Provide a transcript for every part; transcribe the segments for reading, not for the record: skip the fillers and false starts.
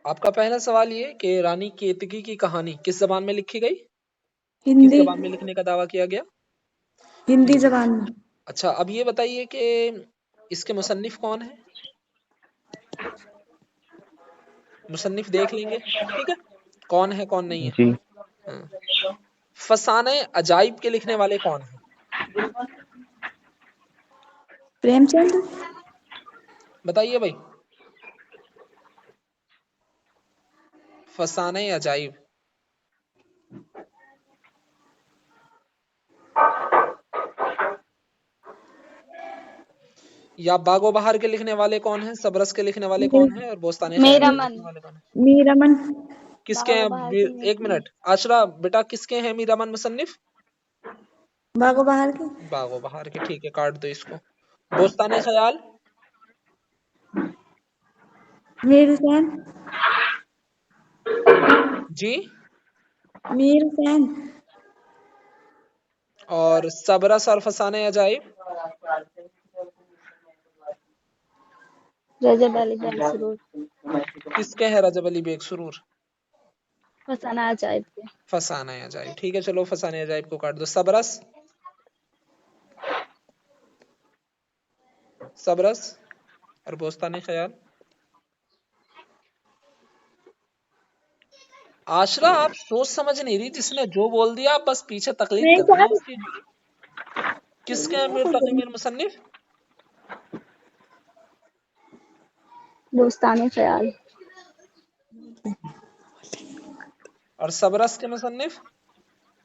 आपका पहला सवाल ये कि रानी केतकी की कहानी किस जबान में लिखी गई? किस हिंदी जबान में लिखने का दावा किया गया? हिंदी हिंदी। जबान में। अच्छा, अब ये बताइए कि इसके मुसन्निफ कौन है? मुसन्निफ देख लेंगे, ठीक है, कौन है कौन नहीं है। जी। हाँ। फसाने अजाइब के लिखने वाले कौन है? प्रेमचंद। बताइए भाई। फसाने अजाइब या बागो बहार के लिखने वाले कौन है? सबरस के लिखने वाले कौन है? और बोस्तान ख्याल के लिखने वाले कौन है? मीरामन। किसके हैं? एक मिनट आशरा बेटा, किसके हैं मीरामन मुसन्निफ? बागो बहार के। बागो बहार के, ठीक है, काट दो इसको। बोस्तान ख्याल? मीर हुसैन। जी। मीर हुसैन। और सबरस और फसाने अजाइब? रजब अली बेग सुरूर। किसके हैं रजब अली बेग सुरूर? फसाना अजाइब के। फसाना अजाइब, ठीक है, चलो फसाने अजाइब को काट दो। सबरस? सबरस और बोस्तान ख्याल? आशरा आप सोच समझ नहीं रही, जिसने जो बोल दिया आप बस पीछे तकलीद नहीं कर रही हैं सर। उसकी। किसके हैं मीर तकी मीर मुसन्निफ? दोस्ताने ख्याल। और सबरस के मुसन्निफ?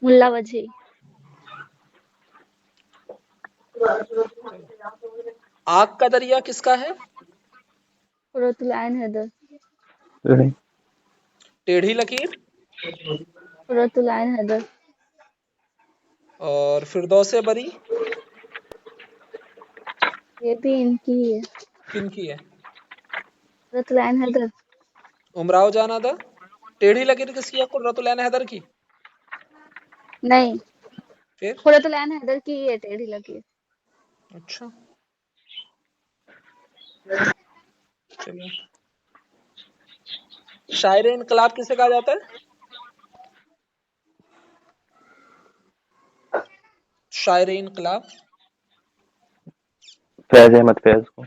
मुल्ला वजही। आग का दरिया किसका है? कुर्रतुल ऐन हैदर। टेढ़ी लकीर? कुर्रतुल ऐन हैदर। और फिरदौसे बरी? ये भी इनकी ही है। किन की है? कुर्रतुल ऐन हैदर। उमराव जाना था। टेढ़ी लकीर किसकी है? कुर्रतुल ऐन हैदर की? नहीं, फिर? कुर्रतुल ऐन हैदर की ही है टेढ़ी लकीर। अच्छा, चलिए। शायर इनकलाब किसे कहा जाता है? शायर इनकलाब? फैज अहमद फैज को।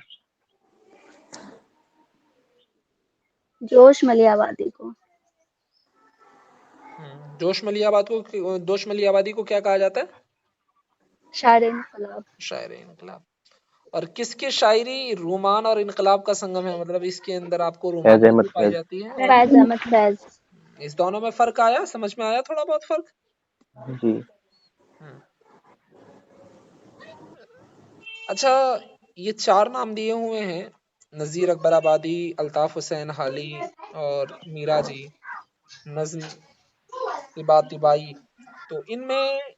जोश मलियावादी को। जोश मलियावादी को क्या कहा जाता है? शायर इनकलाब। शायर इनकलाब। और किसकी शायरी रोमान और इनकलाब का संगम है? मतलब इसके अंदर आपको फैज रोमानियत अहमद भी पाई फैज। जाती है और फैज अहमद फैज। इस दोनों में फर्क आया? समझ में आया थोड़ा बहुत फर्क? जी। हम्म। अच्छा, ये चार नाम दिए हुए हैं, नज़ीर अकबर आबादी, अल्ताफ हुसैन हाली और मीरा जी, नज्म तिबा तिबाई। तो इनमें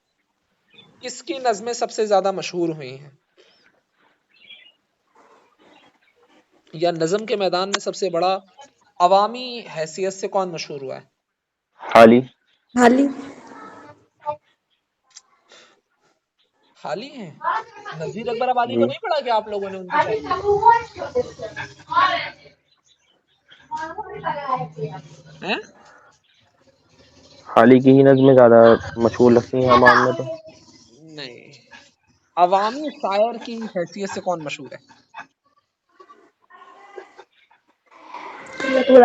किसकी नज़में सबसे ज्यादा मशहूर हुई हैं, या नज़म के मैदान में सबसे बड़ा अवामी हैसियत से कौन मशहूर हुआ है? हाली। हाली। हाली है। नज़ीर अकबर आबादी को जी। नहीं पढ़ा क्या आप लोगों ने उनकी शायरी? हैं? हाली की ही नज़में ज्यादा मशहूर लगती हैं अवाम में तो। नहीं, अवामी शायर की हैसियत से कौन मशहूर है? कुर्रतुल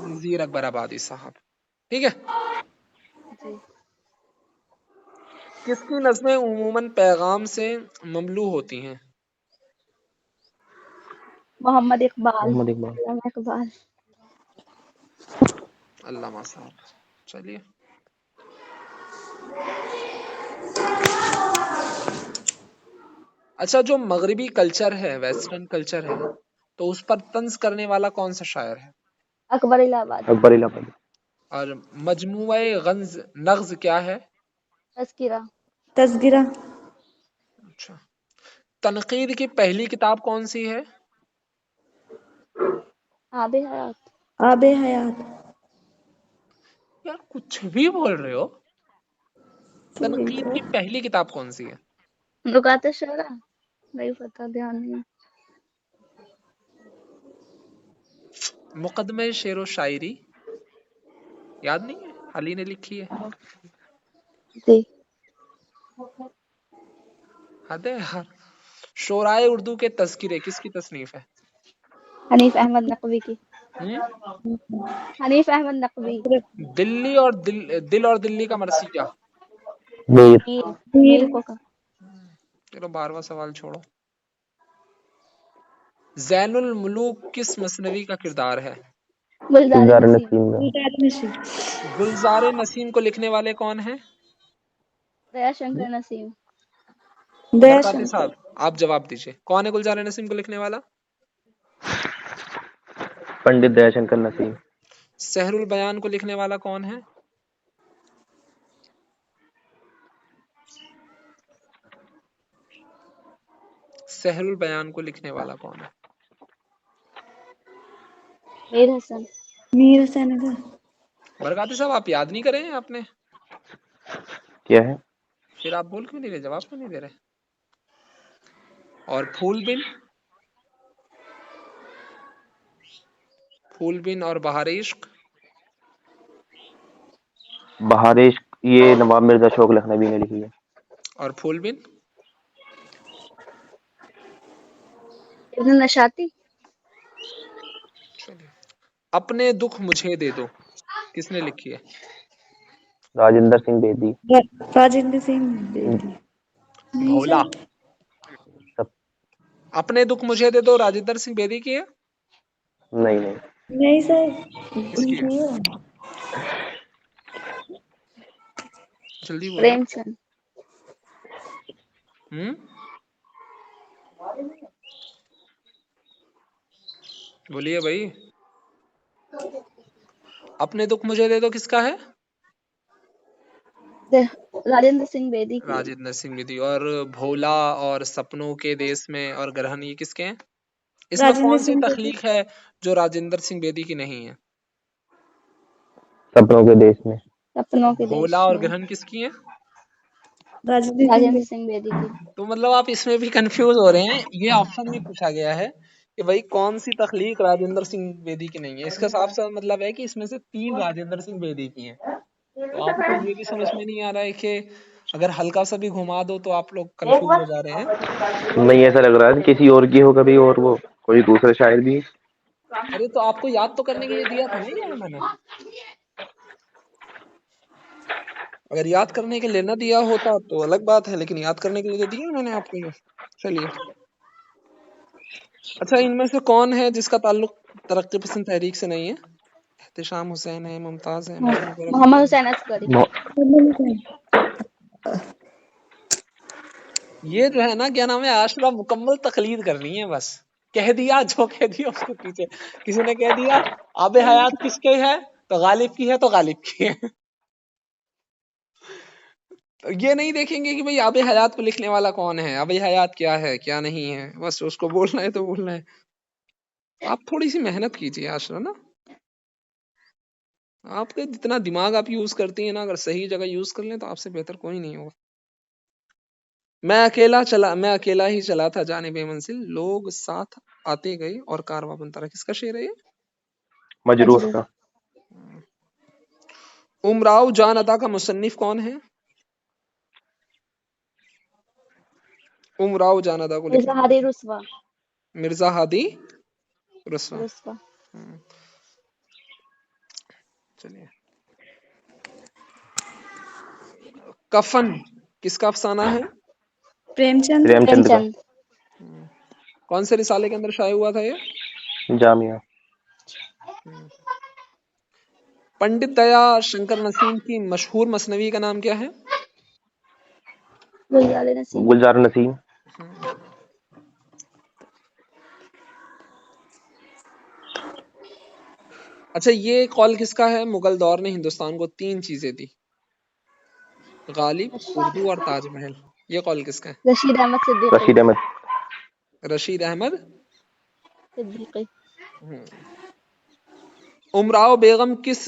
नज़ीर अकबर आबादी साहब, ठीक है। जी। किसकी नज़में उमूमन पैगाम से ममलू होती हैं? मोहम्मद इकबाल। मोहम्मद इकबाल। अल्लामा इकबाल। अल्लामा साहब, चलिए। अच्छा, जो मगरिबी कल्चर है, वेस्टर्न कल्चर है, तो उस पर तंज करने वाला कौन सा शायर है? अकबर इलाहाबादी। अकबर इलाहाबादी। और मजमुए गंज नग्ज क्या है? तज़किरा। तज़किरा। अच्छा, तनकीद की पहली किताब कौन सी है? आबे हयात। आबे हयात। यार कुछ भी बोल रहे हो। वही तनकीद तो। की पहली किताब कौन सी है? नुकात शरा। नहीं पता, ध्यान नहीं। मुकदमे शेरो शायरी याद नहीं है, हाली ने लिखी है। जी। हद है यार। शोराए उर्दू के तज़किरे किसकी तसनीफ है? हनीफ अहमद नकवी की। हनीफ अहमद नकवी। दिल्ली और दिल और दिल्ली का मरसिया। मीर। मीर को का। चलो 12वां सवाल छोड़ो। ज़ैनुल मुलूक किस मसनवी का किरदार है? गुलजार गुलजार नसीम। नसीम का। गुलजार नसीम को लिखने वाले कौन हैं? दयाशंकर नसीम। बरकाती साहब आप जवाब दीजिए, कौन है गुलजार नसीम को लिखने वाला? पंडित दयाशंकर नसीम। सहरुल बयान को लिखने वाला कौन है? सहरुल बयान को लिखने वाला कौन है? मीर हसन। मीर हुसैन अगर। बरकाती साहब आप याद नहीं करे हैं आपने? क्या है? फिर आप बोल क्यों नहीं रहे, जवाब क्यों नहीं दे रहे? और फूलबिन और बहार इश्क। बहार इश्क ये नवाब मिर्जा शौक लखनवी ने लिखी है। और फूलबिन इब्न नशाती। चलिए। अपने दुख मुझे दे दो किसने लिखी है? राजेंद्र सिंह बेदी। राजेंद्र सिंह बेदी। नहीं भोला। सर। सब। अपने दुख मुझे दे दो राजेंद्र सिंह बेदी की है? नहीं नहीं। नहीं सर। किसकी है? ये जल्दी बोलो। प्रेमचंद। बोलिए भाई। अपने दुख मुझे दे दो किसका है? राजेंद्र सिंह बेदी की। राजेंद्र सिंह बेदी। और भोला और सपनों के देश में और ग्रहण ये किसके हैं? इसमें राजेंद्र कौन सी सिंह बेदी। तखलीक है जो राजेंद्र सिंह बेदी की नहीं है? सपनों के देश में। सपनों के देश भोला और में ग्रहण किसकी है? राजेंद्र सिंह बेदी की। तो मतलब आप इसमें भी कंफ्यूज हो रहे हैं। ये ऑप्शन में पूछा गया है कि भाई कौन सी तखलीक राजेंद्र सिंह बेदी की नहीं है। इसका साफ साफ मतलब है कि इसमें से 3 राजेंद्र सिंह बेदी की हैं। तो आपको ये भी समझ में नहीं आ रहा है कि अगर हल्का सा भी घुमा दो तो आप लोग कंफ्यूज हो जा रहे हैं। नहीं ऐसा लग रहा है किसी और की हो कभी, और वो कोई दूसरे शायर भी। अरे तो आपको याद तो करने के लिए दिया था ना ये मैंने। अगर याद करने के लिए न दिया होता तो अलग बात है, लेकिन याद करने के लिए तो दिया मैंने आपको ये। चलिए। अच्छा, इनमें से कौन है जिसका ताल्लुक तरक्की पसंद तहरीक से नहीं है? एहतिशाम हुसैन है, मुमताज है, मोहम्मद हुसैन अस्करी। ये जो है ना, क्या नाम है, आशरा मुकम्मल तकलीद करनी है बस। कह दिया जो कह दिया उसके पीछे। किसी ने कह दिया आबे हयात किसके है तो गालिब की है, तो गालिब की है। तो ये नहीं देखेंगे कि भाई आबे हयात को लिखने वाला कौन है, आबे हयात क्या है क्या नहीं है, बस उसको बोलना है तो बोलना है। आप थोड़ी सी मेहनत कीजिए आशरा ना। आपके जितना दिमाग आप यूज करती है ना, अगर सही जगह यूज कर लें तो आपसे बेहतर कोई नहीं होगा। मैं अकेला ही चला था जाने बेमंजिल, लोग साथ आते गए और कारवां बनता रहा। किसका शेर है ये? मजरूह का। उमराव जान अदा का मुसन्निफ कौन है? उमराव जान अदा को लिखने हादी रुस्वा। मिर्जा हादी रुस्वा। चलिए। कफन किसका अफसाना है? प्रेमचंद का। कौन से रिसाले के अंदर शाये हुआ था ये? जामिया। पंडित दया शंकर नसीम की मशहूर मसनवी का नाम क्या है? गुलजार नसीम। अच्छा, ये कौल किसका है? मुगल दौर ने हिंदुस्तान को 3 चीजें दी, गालिब, उर्दू और ताजमहल। ये कौल किसका है? रशीद अहमद सिद्दीकी। रशीद अहमद सिद्दीकी। उमराव बेगम किस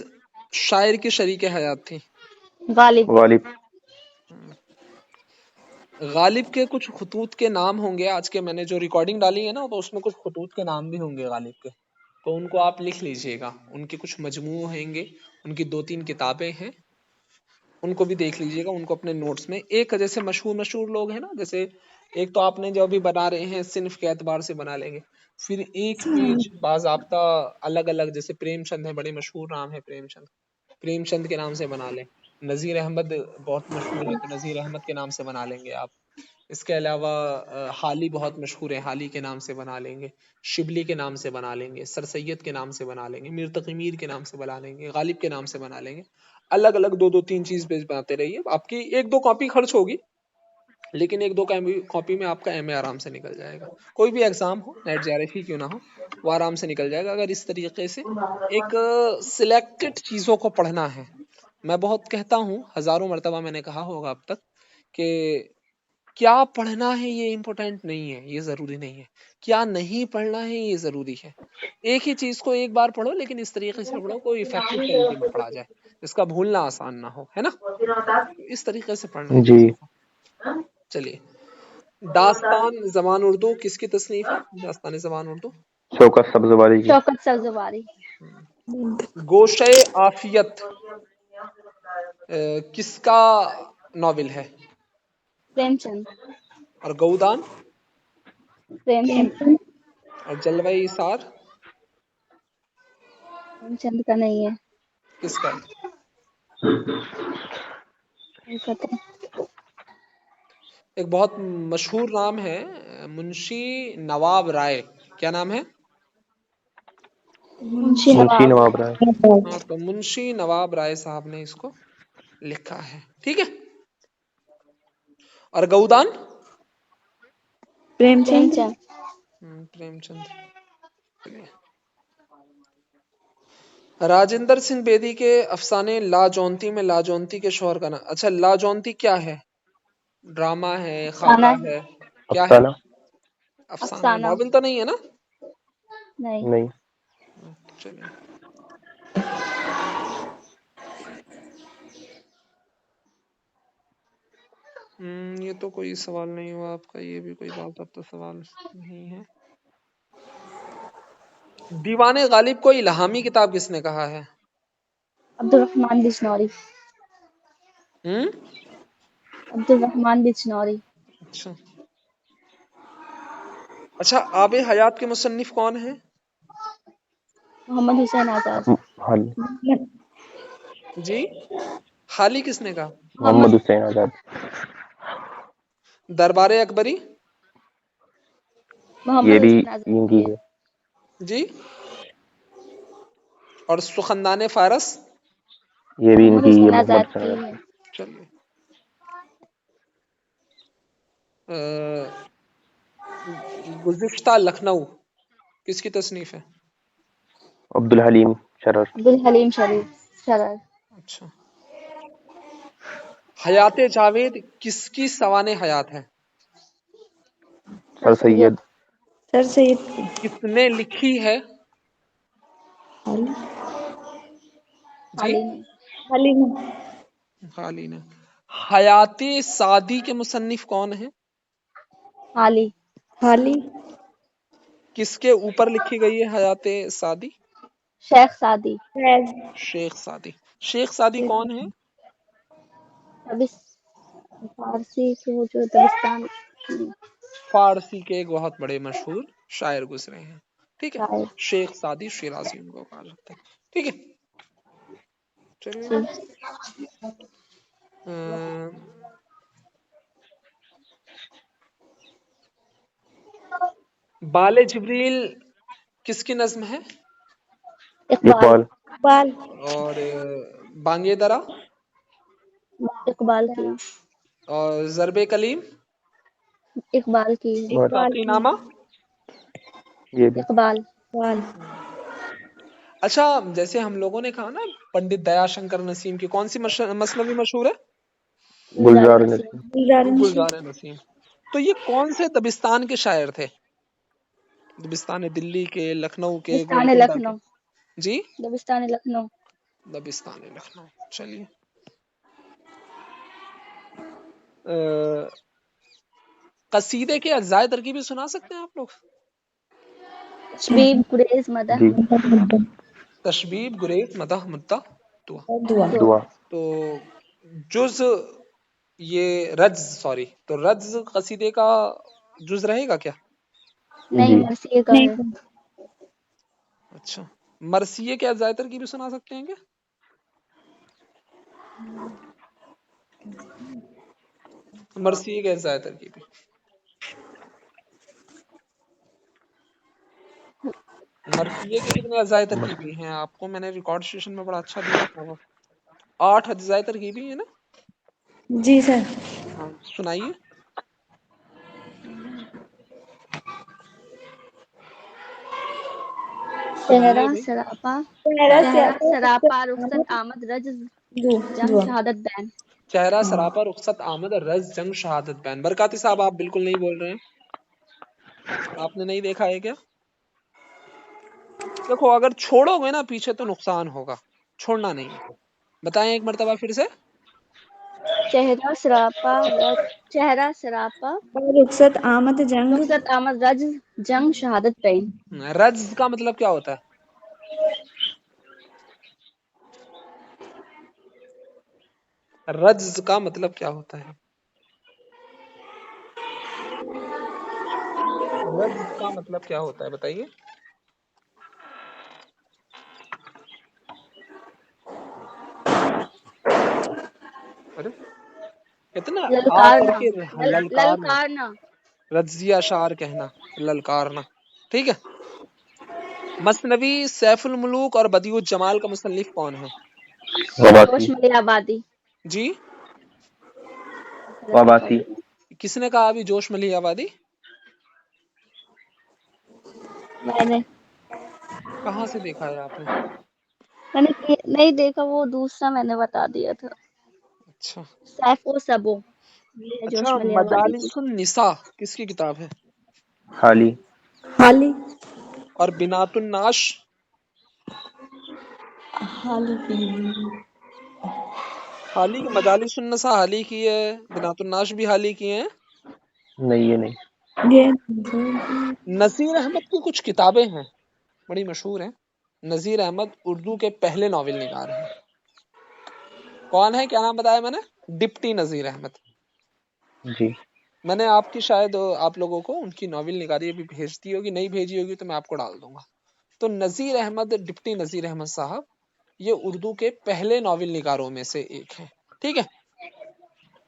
शायर की शरीके हयात थी? गालिब। गालिब के कुछ खुतूत के नाम होंगे, आज के मैंने जो रिकॉर्डिंग डाली है ना, तो उसमें कुछ खुतूत के नाम भी होंगे गालिब के। तो उनको आप लिख लीजिएगा। उनके कुछ मजमू होंगे, उनकी 2-3 किताबें हैं, उनको भी देख लीजिएगा, उनको अपने नोट्स में। एक जैसे मशहूर लोग हैं ना, जैसे एक तो आपने जो अभी बना रहे हैं सिन्फ के एतबार से बना लेंगे, फिर एक पेज बाज़ाब्ता अलग अलग, जैसे प्रेमचंद है, बड़े मशहूर नाम है प्रेमचंद, प्रेमचंद के नाम से बना लें। नज़ीर अहमद बहुत मशहूर है, तो नज़ीर अहमद के नाम से बना लेंगे आप। इसके अलावा हाली बहुत मशहूर है, हाली के नाम से बना लेंगे, शिबली के नाम से बना लेंगे, सर सैयद के नाम से बना लेंगे, मीर तकी मीर के नाम से बना लेंगे, गालिब के नाम से बना लेंगे। अलग अलग 2-2 3 चीज बनाते रहिए। आपकी 1-2 कॉपी खर्च होगी, लेकिन 1-2 कॉपी में आपका एमए आराम से निकल जाएगा। कोई भी एग्जाम हो, नेट जेआरएफ ही क्यों ना हो, वो आराम से निकल जाएगा अगर इस तरीके से एक सिलेक्टेड चीजों को पढ़ना है। मैं बहुत कहता हूँ, हजारों मर्तबा मैंने कहा होगा अब तक, कि क्या पढ़ना है ये इम्पोर्टेंट नहीं है, ये जरूरी नहीं है, क्या नहीं पढ़ना है ये जरूरी है। एक ही चीज को एक बार पढ़ो, लेकिन इस तरीके से पढ़ो कोई इफेक्टिव तरीके में पढ़ा जाए, इसका भूलना आसान ना हो, है ना। इस तरीके से पढ़ना है जी। चीजों को। चलिए, दास्तान ज़बान उर्दू किसकी तसनीफ है? दास्तान ज़बान उर्दू शौकत सब्जवारी की। शौकत सब्जवारी। गोशे आफियत किसका नॉवेल है? प्रेमचंद। और गौदान प्रेमचंद। और जलवा इसार प्रेमचंद का नहीं है। किसका है? नहीं पता। एक बहुत मशहूर नाम है, मुंशी नवाब राय। क्या नाम है? मुंशी मुंशी नवाब। नवाब राय। हाँ, तो मुंशी नवाब राय साहब ने इसको लिखा है, ठीक है। और गौदान प्रेमचंद। प्रेमचंद। प्रेमचंद। चलिए, राजेंद्र सिंह बेदी के अफसाने लाजौंती में लाजौंती के शौहर का नाम। अच्छा, लाजौंती क्या है? ड्रामा है, अफसाना खाका है। है, क्या है? अफसाना। अफसाना है, अफसाना। नॉवेल तो नहीं है ना? नहीं। नहीं। चलिए, ये तो कोई सवाल नहीं हुआ आपका, ये भी कोई बात अब तो सवाल नहीं है। दीवाने गालिब को इल्हामी किताब किसने कहा है? अब्दुल रहमान बिजनौरी। हम्म अब्दुल रहमान बिजनौरी। अच्छा अच्छा, आबे हयात के मुसन्निफ कौन है? मोहम्मद हुसैन आजाद। हल जी, हाली किसने कहा? मोहम्मद हुसैन आजाद। दरबारे अकबरी ये मोहम्मद भी हुसैन आजाद इनकी की है। है। जी, और सुखंदाने फारस। ये भी मोहम्मद इनकी, ये हुसैन मोहम्मद आजाद हुसैन की आजाद। है। चलिए, गुज़िश्ता लखनऊ किसकी तसनीफ है? अब्दुल हलीम शरर। अब्दुल हलीम शरर। अच्छा, हयाते जावेद किसकी सवाने हयात है? सर सैयद। सर सैयद की। किसने लिखी है? हाली। जी, हाली ने। हाली में। हाली ने। हयाते सादी के मुसन्निफ कौन है? हाली। हाली। किसके ऊपर लिखी गई है हयाते सादी? शेख सादी। फैज। शेख सादी। शेख सादी कौन है? तबिस फारसी के वो जो दबिस्तान फारसी के एक बहुत बड़े मशहूर शायर गुजरे हैं, ठीक है। शायर। शेख सादी शिराजी उनको कहा जाता है, ठीक है। चलिए, बाले जिब्रील किसकी नज्म है? इकबाल। बाल। और बांगे दरा इकबाल की। और ज़रबे कलीम, इकबाल की है। और बाल की। साकीनामा। ये भी इकबाल। बाल। अच्छा, जैसे हम लोगों ने कहा ना, पंडित दयाशंकर नसीम की कौन सी मसनवी मशहूर है? गुलजार गुलजार नसीम। नसीम। गुलजार नशीं। गुलजार नसीम। तो ये कौन से दबिस्तान के शायर थे? दबिस्तान दिल्ली के, लखनऊ के, दबिस्तान गोलकुंडा के? लखनऊ। जी, दबिस्तान लखनऊ। दबिस्तान लखनऊ। चलिए, कसीदे के अज्जाए तरकीबी सुना सकते हैं आप लोग? तशबीब गुरेज मदह जी तशबीब गुरेज मदह मुद्दा दुआ। दुआ। दुआ तो जुज ये तो रज कसीदे का जुज रहेगा क्या? नहीं जी मरसिए का है। अच्छा, मरसिए क्या ज़ायतर की भी सुना सकते हैं क्या? मरसिए क्या ज़ायतर की भी। मरसिए के कितने अजाए तरकीबी हैं? आपको मैंने रिकॉर्ड सेशन में बड़ा अच्छा दिया था वो। 8 अजाए तरकीबी है ना? जी सर। हाँ, सुनाइए। चेहरा सुनाइए भाई। सरापा चेहरा चेहरा सरापा रुखसत आमद रज जंग दुआ। शहादत बैन। चेहरा सरापा रुखसत आमद रज जंग शहादत बैन। बरकाती साहब आप बिल्कुल नहीं बोल रहे हैं, आपने नहीं देखा है क्या? देखो अगर छोड़ोगे ना पीछे तो नुकसान होगा, छोड़ना नहीं है। बताएं एक मर्तबा फिर से। चेहरा सरापा रुखसत आमद जंग। रुखसत आमद रज जंग शहादत बैन। रज का मतलब क्या होता है? रज का मतलब क्या होता है? रज का मतलब क्या होता है बताइए। अरे कितना आ ललकारना करके ललकारना, ललकारना। रजिया शार कहना, ललकारना। ठीक है। मसनवी सैफुल मुलूक और बदिउल जमाल का मुसन्निफ कौन है? वाबासी जोश मिली आबादी। जी, वाबासी किसने कहा अभी जोश मली आबादी? मैंने कहाँ से देखा है आपने? नहीं देखा, वो दूसरा मैंने बता दिया था। अच्छा सैफो सबो ये है जोश अच्छा, मिली आबादी की। मजालिसुन निसा किसकी किताब है? हाली हाली। और बिनातुन नाश? हाली। हाली की मजालिसुन नसा हाली की है, बिनातुन नाश भी हाली की है। नहीं ये नहीं ये नजीर अहमद की कुछ किताबें हैं, बड़ी मशहूर हैं। नजीर अहमद उर्दू के पहले नॉवेल निगार हैं। कौन है, क्या नाम बताया मैंने? डिप्टी नजीर अहमद। जी मैंने आपकी शायद आप लोगों को उनकी नॉवेल निगारी अभी भेज दी होगी, नहीं भेजी होगी तो मैं आपको डाल दूंगा। तो नजीर अहमद, डिप्टी नजीर अहमद साहब, ये उर्दू के पहले नॉवेल निगारों में से एक हैं। ठीक है।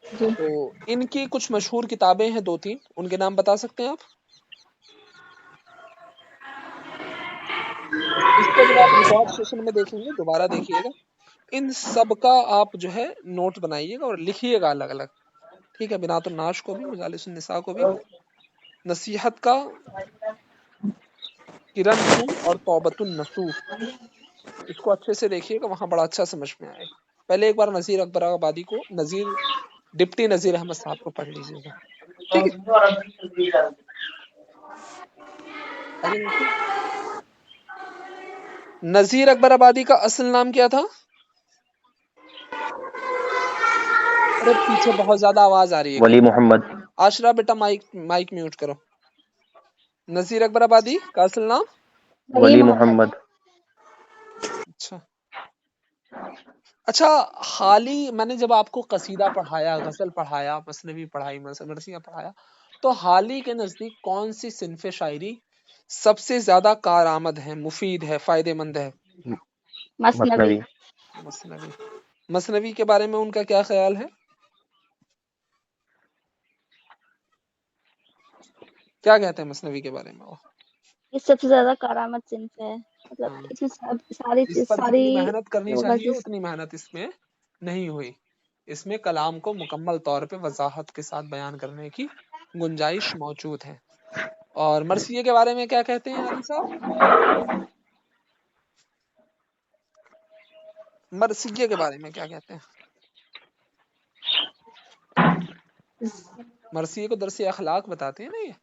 जी तो इनकी कुछ मशहूर किताबें हैं 2-3, उनके नाम बता सकते हैं आप? इसको जब आप रिकॉर्ड सेशन में देखेंगे दोबारा देखिएगा, इन सब का आप जो है नोट बनाइएगा और लिखिएगा अलग अलग। ठीक है। बिनातुन नाश को भी, मजालिसुन निसा को भी, नसीहत का, किरण फूल और तौबतुन नसूह, इसको अच्छे से देखिएगा, वहां बड़ा अच्छा समझ में आएगा। पहले एक बार नजीर अकबर आबादी को, डिप्टी नजीर अहमद साहब को पढ़ लीजिएगा। ठीक है। आगे देखिए। नजीर अकबर आबादी का असल नाम क्या था? अरे पीछे बहुत ज्यादा आवाज आ रही है वली कहीं। मोहम्मद आशरा बेटा माइक म्यूट करो। नजीर अकबर आबादी का असल नाम? वली मोहम्मद अच्छा अच्छा। हाली मैंने जब आपको कसीदा पढ़ाया, गजल पढ़ाया, मसनवी पढ़ाई, मरसिया पढ़ाया, तो हाली के नजदीक कौन सी सिनफे शायरी सबसे ज्यादा कारआमद है, मुफीद है, फायदेमंद है? मसनवी। मसनवी मसनवी। मसनवी के बारे में उनका क्या ख्याल है? क्या कहते हैं मसनवी के बारे में वो? ये सबसे ज्यादा करामत सिंफ है, मतलब हाँ, इसमें सब सारी इस चीज पर सारी जितनी मेहनत करनी चाहिए वजीफ। उतनी मेहनत इसमें नहीं हुई। इसमें कलाम को मुकम्मल तौर पे वजाहत के साथ बयान करने की गुंजाइश मौजूद है। और मरसिये के बारे में क्या कहते हैं आली साहब? मरसिये के बारे में क्या कहते हैं? मरसिये को दरसे अखलाक बताते हैं ना ये,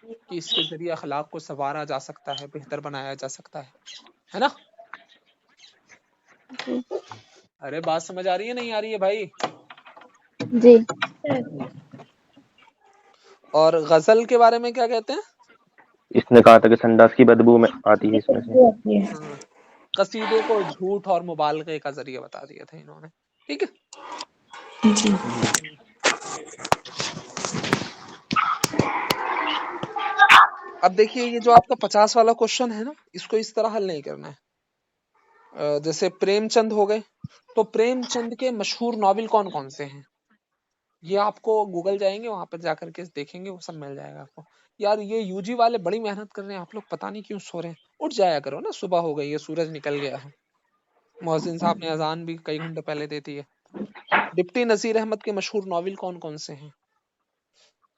कि इसके जरिए अखलाक को संवारा जा सकता है, बेहतर बनाया जा सकता है ना? जी अरे बात समझ आ रही है, नहीं आ रही है भाई? जी। और गजल के बारे में क्या कहते हैं? इसने कहा था कि संडास की बदबू में आती है इसमें से। आती है। हाँ, कसीदे को झूठ और मुबालगे का जरिए बता दिया था इन्होंने। ठीक है। जी। जी। अब देखिए ये जो आपका 50 वाला क्वेश्चन है ना, इसको इस तरह हल नहीं करना है। जैसे प्रेमचंद हो गए, तो प्रेमचंद के मशहूर नॉवेल कौन कौन से हैं, ये आपको गूगल जाएंगे, वहां पर जाकर के देखेंगे, वो सब मिल जाएगा आपको। यार ये यूजी वाले बड़ी मेहनत कर रहे हैं, आप लोग पता नहीं क्यों सो रहे हैं। उठ जाया करो ना, सुबह हो गई है, सूरज निकल गया है, मोहसिन साहब ने अजान भी कई घंटे पहले दे दी है। डिप्टी नजीर अहमद के मशहूर नॉवेल कौन कौन से हैं,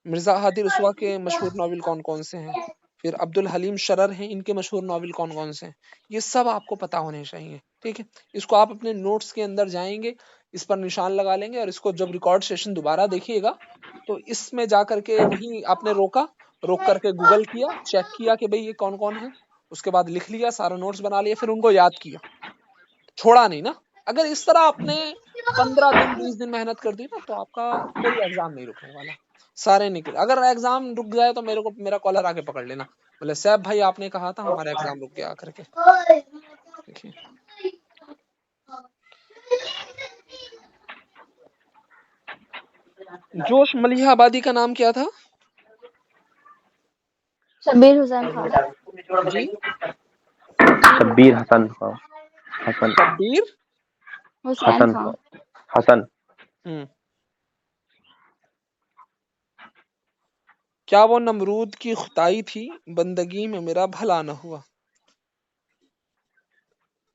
मिर्जा हादी रुस्वा के मशहूर नॉवेल कौन कौन से हैं, फिर अब्दुल हलीम शरर हैं, इनके मशहूर नॉवेल कौन कौन से हैं, ये सब आपको पता होने चाहिए। ठीक है, इसको आप अपने नोट्स के अंदर जाएंगे, इस पर निशान लगा लेंगे, और इसको जब रिकॉर्ड सेशन दोबारा देखिएगा तो इसमें जा करके वहीं आपने रोक करके गूगल किया, चेक किया कि भाई ये कौन कौन है, उसके बाद लिख लिया, सारा नोट्स बना लिया, फिर उनको याद किया, छोड़ा नहीं ना। अगर इस तरह आपने 15 दिन 20 दिन मेहनत कर दी ना, तो आपका कोई एग्जाम नहीं रुकने वाला, सारे निकले। अगर एग्जाम रुक जाए तो मेरा कॉलर आके पकड़ लेना, बोले सैफ भाई आपने कहा था हमारा एग्जाम रुक गया करके। देखिए जोश मलिहा आबादी का नाम क्या था शब्बीर हुसैन खान। जी? शब्बीर हसन खान। हसन शब्बीर हुसैन हसन खान। खान। हसन। क्या वो नमरूद की खुदाई थी, बंदगी में मेरा भला न हुआ,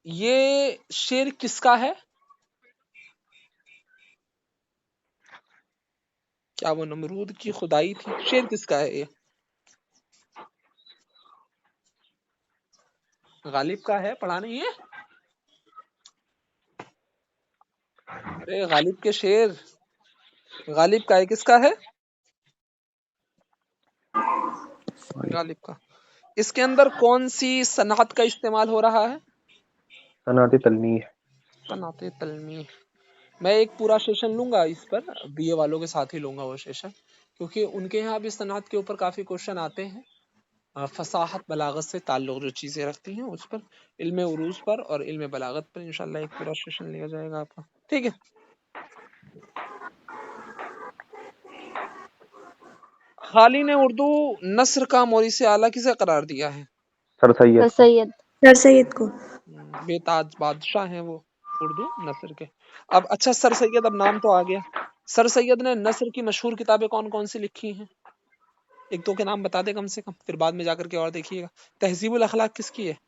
ये शेर किसका है? क्या वो नमरूद की खुदाई थी, शेर किसका है ये? गालिब का है, पढ़ा नहीं है? अरे गालिब के शेर, गालिब का है, किसका है? गालिब का। इसके अंदर कौन सी सनअत का इस्तेमाल हो रहा है? सनाती तलमीह। सनअत तलमीह। मैं एक पूरा सेशन लूंगा इस पर, बीए वालों के साथ ही लूंगा वो सेशन, क्योंकि उनके यहाँ भी सनअत के ऊपर काफी क्वेश्चन आते हैं, फसाहत बलागत से ताल्लुक जो चीजें रखती हैं उस पर, इल्मे उरूज पर और इल्मे बलागत पर इंशाल्लाह एक पूरा सेशन लिया जाएगा आपका। ठीक है। खाली ने उर्दू नस्र का मोरिस आला किसे करार दिया है? सर सैयद सर को। सैयद। सर सैयद को। बेताज बादशाह हैं वो उर्दू नस्र के। अब अच्छा, सर सैयद, अब नाम तो आ गया, सर सैयद ने नस्र की मशहूर किताबें कौन कौन सी लिखी हैं? एक दो के नाम बता दे कम से कम, फिर बाद में जाकर के और देखिएगा। तहजीबुल अखलाक किसकी है?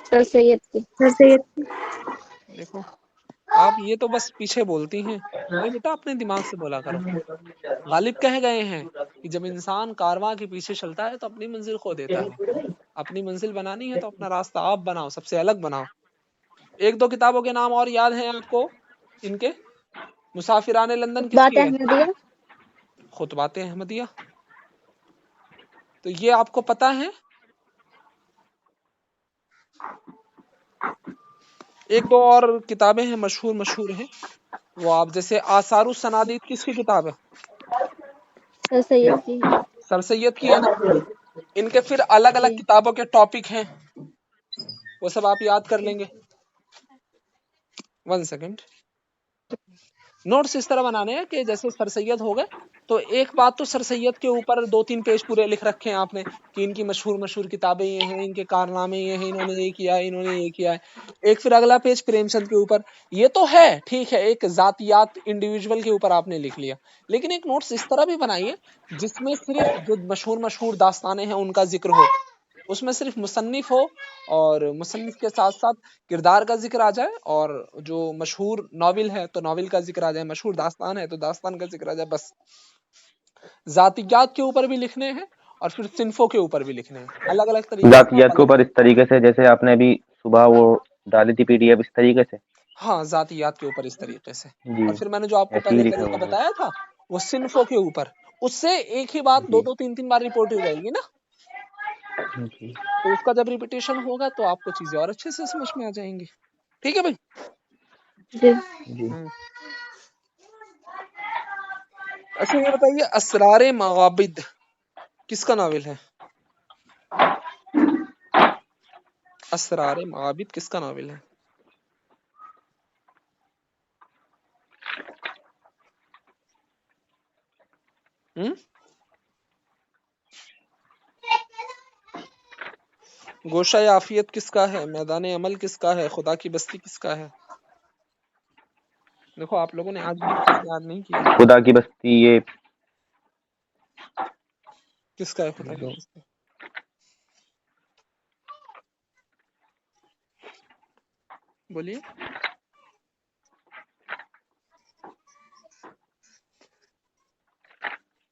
सर सैयद की। सर सैयद की। देखो आप ये तो बस पीछे बोलती हैं, अरे बेटा अपने दिमाग से बोला करो। गालिब कह गए हैं कि जब इंसान कारवां के पीछे चलता है तो अपनी मंजिल खो देता है, अपनी मंजिल बनानी है तो अपना रास्ता आप बनाओ, सबसे अलग बनाओ। एक दो किताबों के नाम और याद हैं आपको इनके? मुसाफिराने लंदन बात किसकी है? अहमदिया। खुतबाते अहमदिया, तो ये आपको पता है? एक दो और किताबें हैं मशहूर हैं, वो आप जैसे आसारु सनादीद किसकी किताब है? सर सैयद की। सर सैयद की है ना। इनके फिर अलग अलग जी। किताबों के टॉपिक हैं, वो सब आप याद कर लेंगे। 1 सेकंड। नोट्स इस तरह बनाने हैं कि जैसे सर सैयद हो गए तो एक बात तो सर सैयद के ऊपर 2-3 पेज पूरे लिख रखे हैं आपने कि इनकी मशहूर किताबें ये हैं, इनके कारनामे ये हैं, इन्होंने ये किया है, इन्होंने ये किया है। एक फिर अगला पेज प्रेमचंद के ऊपर, ये तो है ठीक है, एक जातियात इंडिविजुअल के ऊपर आपने लिख लिया, लेकिन एक नोट्स इस तरह भी बनाइए जिसमें सिर्फ जो मशहूर दास्तानें हैं उनका जिक्र हो, उसमें सिर्फ मुसन्निफ हो और मुसन्निफ के साथ साथ किरदार का जिक्र आ जाए, और जो मशहूर नॉवेल है तो नॉवेल का जिक्र आ जाए, मशहूर दास्तान है तो दास्तान का जिक्र आ जाए। बस जातियात के ऊपर भी लिखने हैं और फिर सिन्फों के ऊपर भी लिखने हैं, अलग अलग तरीके से जातियात के ऊपर इस तरीके से जैसे आपने अभी सुबह वो डाली थी पीडीएफ, इस तरीके से। हाँ, जातियात के ऊपर इस तरीके से। जी और फिर मैंने जो आपको ऐसे ही पहले लिखा तरीका हुआ है। बताया था वो सिन्फों के ऊपर, उससे एक ही बात जी 2-3 बार रिपोर्ट हो जाएगी ना, जी तो उसका जब रिपीटेशन होगा तो आपको चीजें और अच्छे से समझ में आ जाएंगी। ठीक है भाई। जी। जी। अच्छा ये बताइए, असरारे मगाबिद किसका नावल है? असरारे माबिद किसका नावल है? गोशा आफियत किसका है? मैदान अमल किसका है? खुदा की बस्ती किसका है? देखो आप लोगों ने आज भी चीज याद नहीं की है। खुदा की बस्ती ये किसका है खुदा की बस्ती? बोलिए।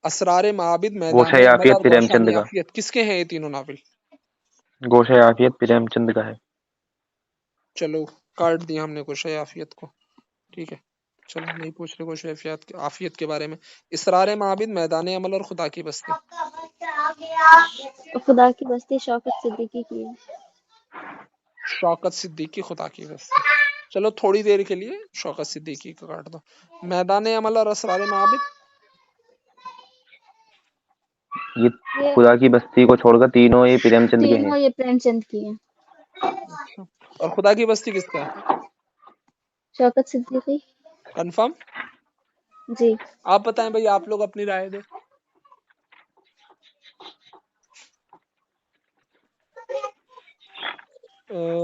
असरारे माबिद, मैदान गोशा अमल आफियत और फिर गोशान हेमचंद का। आफियत किसके हैं ये तीनों नावल? गोशा आफियत फिर हेमचंद का है। चलो काट दिया हमने गोशा आफियत को, ठीक है। चलो नहीं पूछ रहे गोशा आफियत के बारे में। इसरार माबिद, मैदान अमल और खुदा की बस्ती। खुदा की बस्ती शौकत सिद्दीकी की है। शौकत सिद्दीकी खुदा की बस्ती। चलो थोड़ी देर के लिए शौकत सिद्दीकी को काट दो। मैदान अमल और असरार माबिद, ये ये खुदा की बस्ती को छोड़कर तीनों ये प्रेमचंद के हैं। तीनों ये प्रेमचंद की हैं। अच्छा। और खुदा की बस्ती किसका है? शौकत सिद्दीकी। कंफर्म? जी। आप बताएं भाई, आप लोग अपनी राय दें।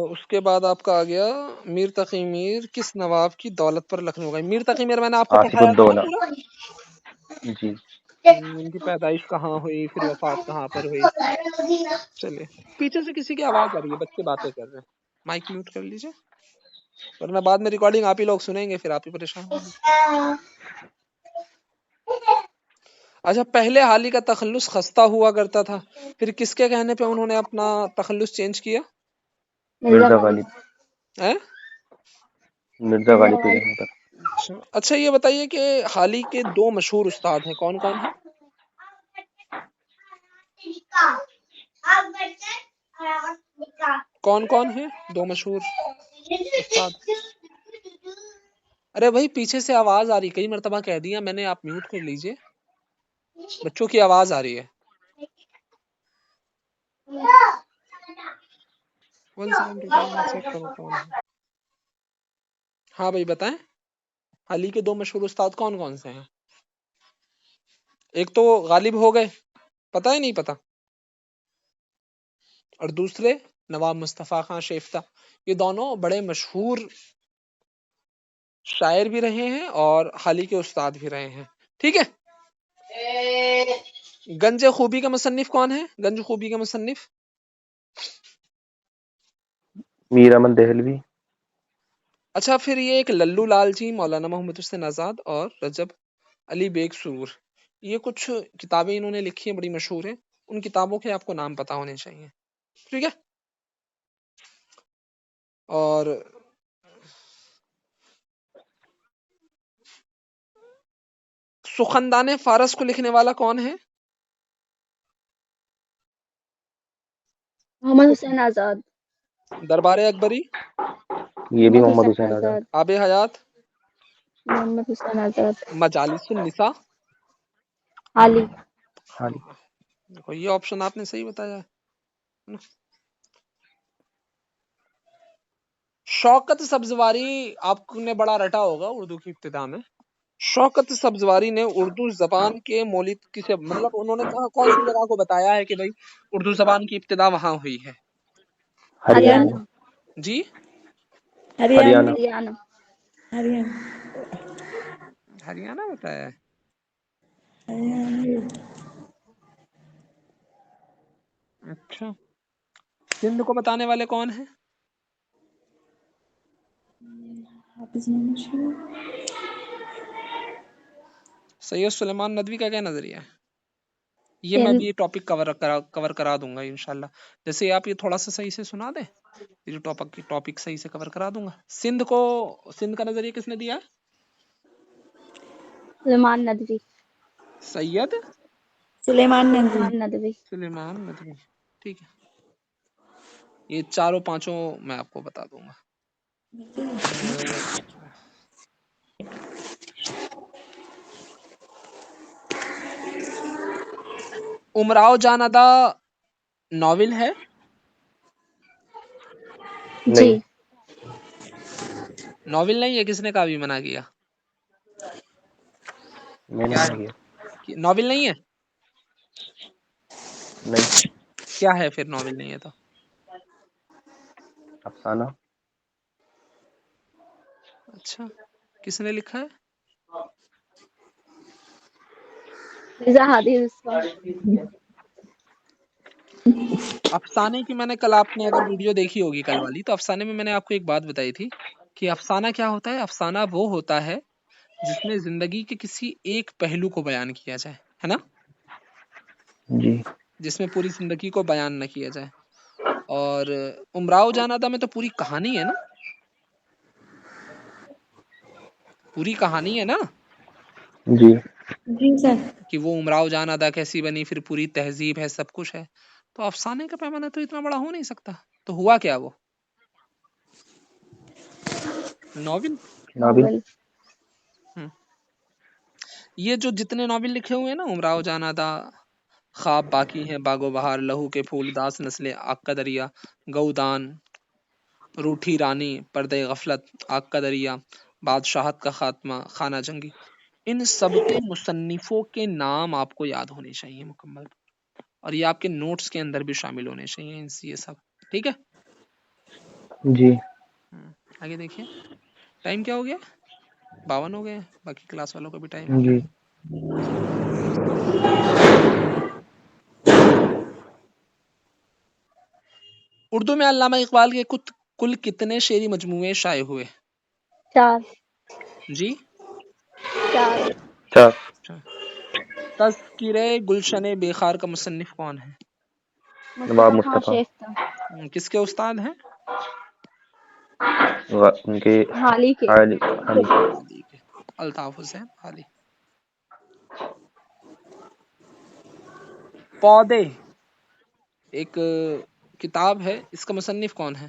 उसके बाद आपका आ गया मीर तकी मीर किस नवाब की दौलत पर लखनऊ गए? मीर तकी मीर मैंने आपको पढ़ाया था ना आसिफुद्दौला पूरा। जी। उनकी पैदाइश कहाँ हुई, फिर वफात कहाँ पर हुई। चलिए, पीछे से किसी की आवाज आ रही है, बच्चे बातें कर रहे हैं, माइक म्यूट कर लीजिए, वरना बाद में रिकॉर्डिंग आप ही लोग सुनेंगे, फिर आप ही परेशान होंगे। अच्छा, पहले हाली का तखल्लुस खस्ता हुआ करता था, फिर किसके कहने पे उन्होंने अपना तखल्लुस चेंज किया? मिर्जा गालिब। हैं? मिर्जा गालिब के कहने पर। अच्छा ये बताइए कि हाली के दो मशहूर उस्ताद हैं, कौन कौन है? कौन कौन है दो मशहूर उस्ताद? अरे भाई पीछे से आवाज आ रही, कई मर्तबा कह दिया मैंने, आप म्यूट कर लीजिए, बच्चों की आवाज आ रही है। 1 सेकंड रुको, मैं चेक करूं कौन है। हाँ भाई बताएं, हाली के दो मशहूर उस्ताद कौन कौन से हैं? एक तो गालिब हो गए, पता है नहीं पता, और दूसरे नवाब मुस्तफा खान शेफ्ता। ये दोनों बड़े मशहूर शायर भी रहे हैं और हाली के उस्ताद भी रहे हैं, ठीक है। गंज खूबी का मुसन्निफ कौन है? गंज खूबी का मुसन्निफ मीर अहमद देहलवी। अच्छा, फिर ये एक लल्लू लाल जी, मौलाना मोहम्मद हुसैन आजाद और रजब अली बेग सूर, ये कुछ किताबें इन्होंने लिखी हैं, बड़ी मशहूर है। उन किताबों के आपको नाम पता होने चाहिए, ठीक है। और सुखनदान फारस को लिखने वाला कौन है? मोहम्मद हुसैन आजाद। दरबार अकबरी, ये भी मोहम्मद हुसैन आजाद। आबे हयात, मोहम्मद हुसैन आजाद। मजालिसुन निसा, हाली। हाली। देखो ये ऑप्शन आपने सही बताया है। शौकत सब्जवारी आपने बड़ा रटा होगा उर्दू की इब्तिदा में। शौकत सब्जवारी ने उर्दू जबान के मौलिद किसे, मतलब उन्होंने कहा कौन सी जगह को बताया है कि भाई उर्दू जबान की इब्तिदा वहां हुई है? हरियाणा। जी हरियाणा। हरियाणा। हरियाणा बताया है। अच्छा, सिंध को बताने वाले कौन है? सैयद सुलेमान नदवी का क्या नजरिया है? ये मैं भी टॉपिक कवर करा दूंगा इंशाल्लाह। जैसे आप ये थोड़ा सा सही से सुना दे, ये टॉपिक सही से कवर करा दूंगा। सिंध का नजरिया किसने दिया है? सुलेमान नदवी। सैयद सुलेमान नदवी। सुलेमान नदवी, ठीक है। ये चारों पांचों मैं आपको बता दूंगा। उमराव जान अदा नॉवेल है? नहीं, जी नॉवेल नहीं है, किसने कहा भी मना किया? मैंने क्या मना है? किया। नॉवेल नहीं है? नहीं, क्या है फिर नॉवेल नहीं है तो? अफसाना। अच्छा, किसने लिखा है? रिजा हादी रिस्वा। अफसाने की मैंने कल, आपने अगर वीडियो देखी होगी कल वाली, तो अफसाने में मैंने आपको एक बात बताई थी कि अफसाना क्या होता है। अफसाना वो होता है जिसमें जिंदगी के किसी एक पहलू को बयान किया जाए, है ना, जी, जिसमें पूरी जिंदगी को बयान न किया जाए। और उमराव जान अदा में तो पूरी कहानी है ना, पूरी कहानी है ना, जी, जी सर। कि वो उमराव जान अदा कैसी बनी, फिर पूरी तहजीब है, सब कुछ है। तो अफसाने का पैमाना तो इतना बड़ा हो नहीं सकता। तो हुआ क्या वो? नॉवेल। नाबिल। नॉवेल। हम्म। ये जो जितने नॉवेल लिखे हुए हैं ना, उमराव जान अदा, ख्वाब बाकी हैं, बागो बहार, लहू के फूल, दास नस्ले, आग का दरिया, गौदान, रूठी रानी, पर्दे गफलत, आग का दरिया, बादशाहत का खात्मा, खाना जंगी, इन सब के मुसन्निफों के नाम आपको याद होने चाहिए मुकम्मल, और ये आपके नोट्स के अंदर भी शामिल होने चाहिए ये सब। ठीक है। जी, आगे देखिए, टाइम क्या हो गया? 52 हो गए। बाकी क्लास वालों का भी टाइम हो गया। जी। उर्दू में अल्लामा इकबाल के कुल कितने शेरी मजमूए शाये हुए? 4 जी? 4 चार। अच्छा। तज़किरे गुलशन बेखार का मुसन्निफ कौन है? नवाब मुस्तफा खान मुस्तफ़ा। शेख्ता। किसके उस्ताद हैं? उनके हाली के। हाली हाली। हाली के, अल्ताफ हुसैन हाली। पौधे एक किताब है, इसका मुसन्निफ कौन है?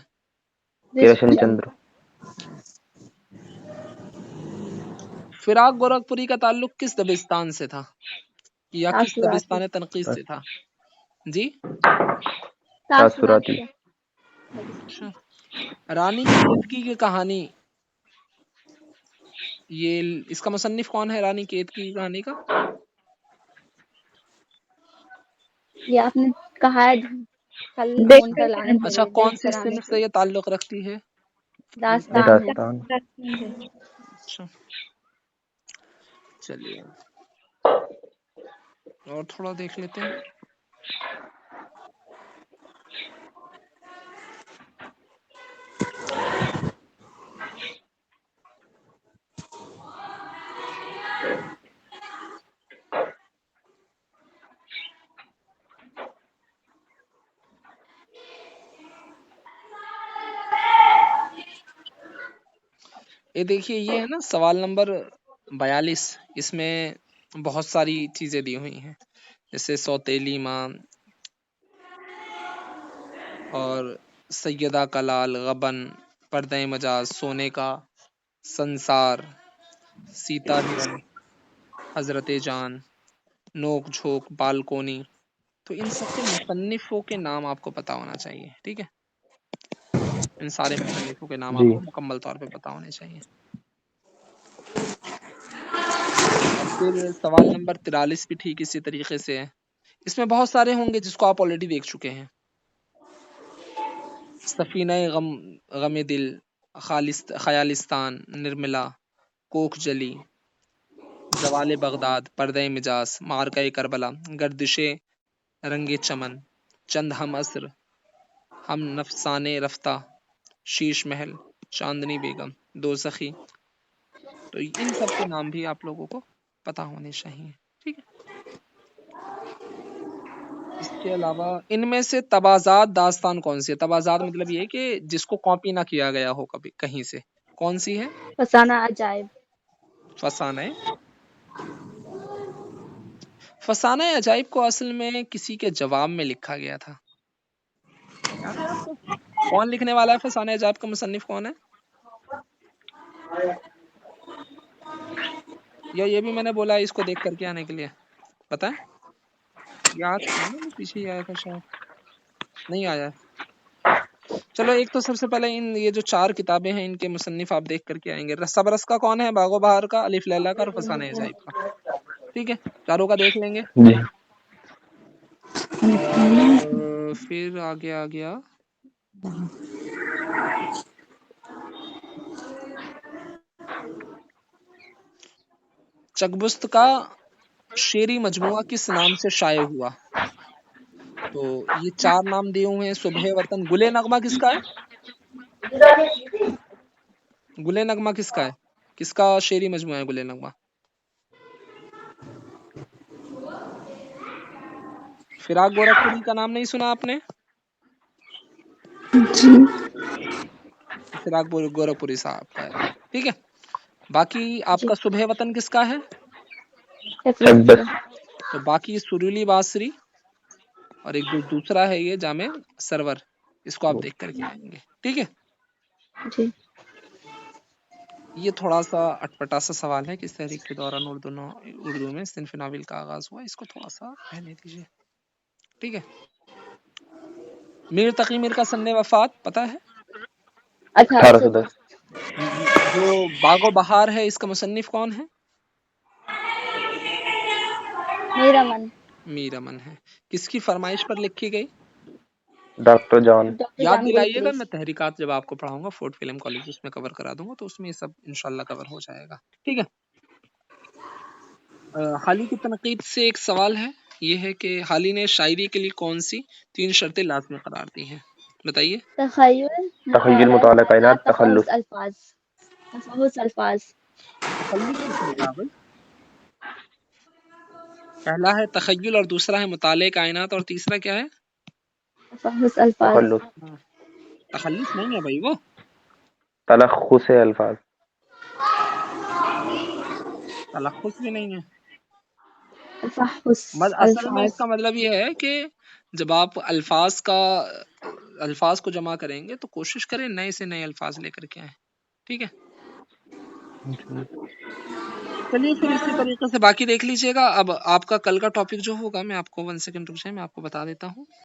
केशव रिश्त चंद्र। फिराक गोरखपुरी का ताल्लुक किस दबिस्तान से था, या किस तासुराती। दबिस्तान तनकीद से था? जी? तासुरात तासुराती। से। अच्छा। रानी केतकी की कहानी, ये इसका मुसन्निफ कौन है रानी केतकी की कहानी का? ये आपने कहा है कल देख फोन कर कर लाने के अच्छा, लिए, कौन देख सी कर आने सिन्फ के से लिए। ये ताल्लुक रखती है? दास्तान है। दास्तान। अच्छा, चलिए और थोड़ा देख लेते हैं। ये देखिए, ये है ना सवाल नंबर 42। इसमें बहुत सारी चीजें दी हुई हैं, जैसे सौतेली माँ, और सैयदा का लाल, गबन, पर्दे मजाज, सोने का, संसार, सीता हिरन, हजरत जान, नोक झोंक, बालकोनी। तो इन सब के मुसन्निफों के नाम आपको पता होना चाहिए। ठीक है, इन सारे मुसन्निफों के नाम जी, आपको मुकम्मल तौर पे पता होने चाहिए। और फिर सवाल नंबर 43 भी ठीक इसी तरीके से है। इसमें बहुत सारे होंगे जिसको आप ऑलरेडी देख चुके हैं। सफीना गम, गम दिल, खयालिस्तान, निर्मला, कोख जली, जवाले बगदाद, पर्दे मिजाज, मारका करबला, गर्दिशे रंगे चमन, चंद हम असर, हम नफसाने रफ्ता, शीश महल, चांदनी बेगम, दो सखी। तो इन सब के नाम भी आप लोगों को पता होने चाहिए। ठीक है। इसके अलावा इनमें से तबाजात दास्तान कौन सी है? तबाजात मतलब ये है कि जिसको कॉपी ना किया गया हो कभी कहीं से। कौन सी है? फसाना अजायब। फसाना है। फसाना अजाइब को असल में किसी के जवाब में लिखा गया था, याद है आपको? कौन लिखने वाला है फसाना अजाइब का मुसन्निफ कौन है? या ये भी मैंने बोला है इसको देख करके आने के लिए, पता है? याद था ना, मैं पीछे ही आया था शायद, नहीं आया। चलो एक तो सबसे पहले ये जो 4 किताबें हैं इनके मुसन्निफ आप देख करके आएंगे। सब रस का कौन है? बागो बहार का, अलिफ लैला का और फसाने अजाइब का। ठीक है, चारों का देख लेंगे। जी। और फिर आगे आ गया चकबुस्त का शेरी मजमुआ किस नाम से शाये हुआ? तो ये 4 नाम दिए हुए हैं। सुबह वतन, गुले नगमा किसका है? गुले नगमा किसका है? किसका शेरी मजमुआ है गुले नगमा? फिराक गोरखपुरी का नाम नहीं सुना आपने? जी। फिराक गोरखपुरी साहब का है। ठीक है, बाकी आपका सुबह वतन किसका है? चकबस्त। तो बाकी सुरीली बासरी और एक जो दूसरा है ये जामे सरवर, इसको आप देख करके आएंगे। ठीक है, जी। ये थोड़ा सा अटपटा सा सवाल है। किस तहरीक के दौरान उर्दू में सिन्फ नाविल का आगाज हुआ? इसको थोड़ा सा रहने दीजिए। ठीक है, मीर तकी मीर का सन्ने वफात पता है? 1810। जो बागो बहार है इसका मुसन्निफ कौन है? मेरा मन। मीर अमन है। किसकी फरमाइश पर लिखी गई? Doctor John. डॉक्टर याद जान दिलाइएगा, गुलक्रिस्ट। मैं तहरीकात जब आपको पढ़ाऊंगा फोर्ट विलियम कॉलेज उसमें कवर करा दूंगा, तो उसमें ये सब इंशाल्लाह कवर हो जाएगा। ठीक है, हाली की तनकीद से एक सवाल है, ये है कि हाली ने शायरी के लिए कौन सी 3 शर्तें लाज़मी करार दी हैं? बताइए। तखय्युल, तखय्युल, मुताला, मुताला कायनात, तफहुस तखल्लुस। अल्फाज। तफहुस अल्फाज। तखल्लुस किसने कहा भाई? पहला है तखय्युल और दूसरा है मुताले कायनात और तीसरा क्या है? तफहुस अल्फाज। तखल्लुस। तखल्लुस नहीं है भाई, वो तलख्खुस अल्फाज। तलख्खुस भी नहीं है। तफहुस असल में अल्फाज। इसका मतलब ये है कि जब आप अल्फाज को जमा करेंगे तो कोशिश करें नए से नए अल्फाज लेकर के आए। ठीक है, चलिए फिर इसी तरीके से बाकी देख लीजिएगा। अब आपका कल का टॉपिक जो होगा, मैं आपको 1 सेकंड रुक जाए, मैं आपको बता देता हूँ।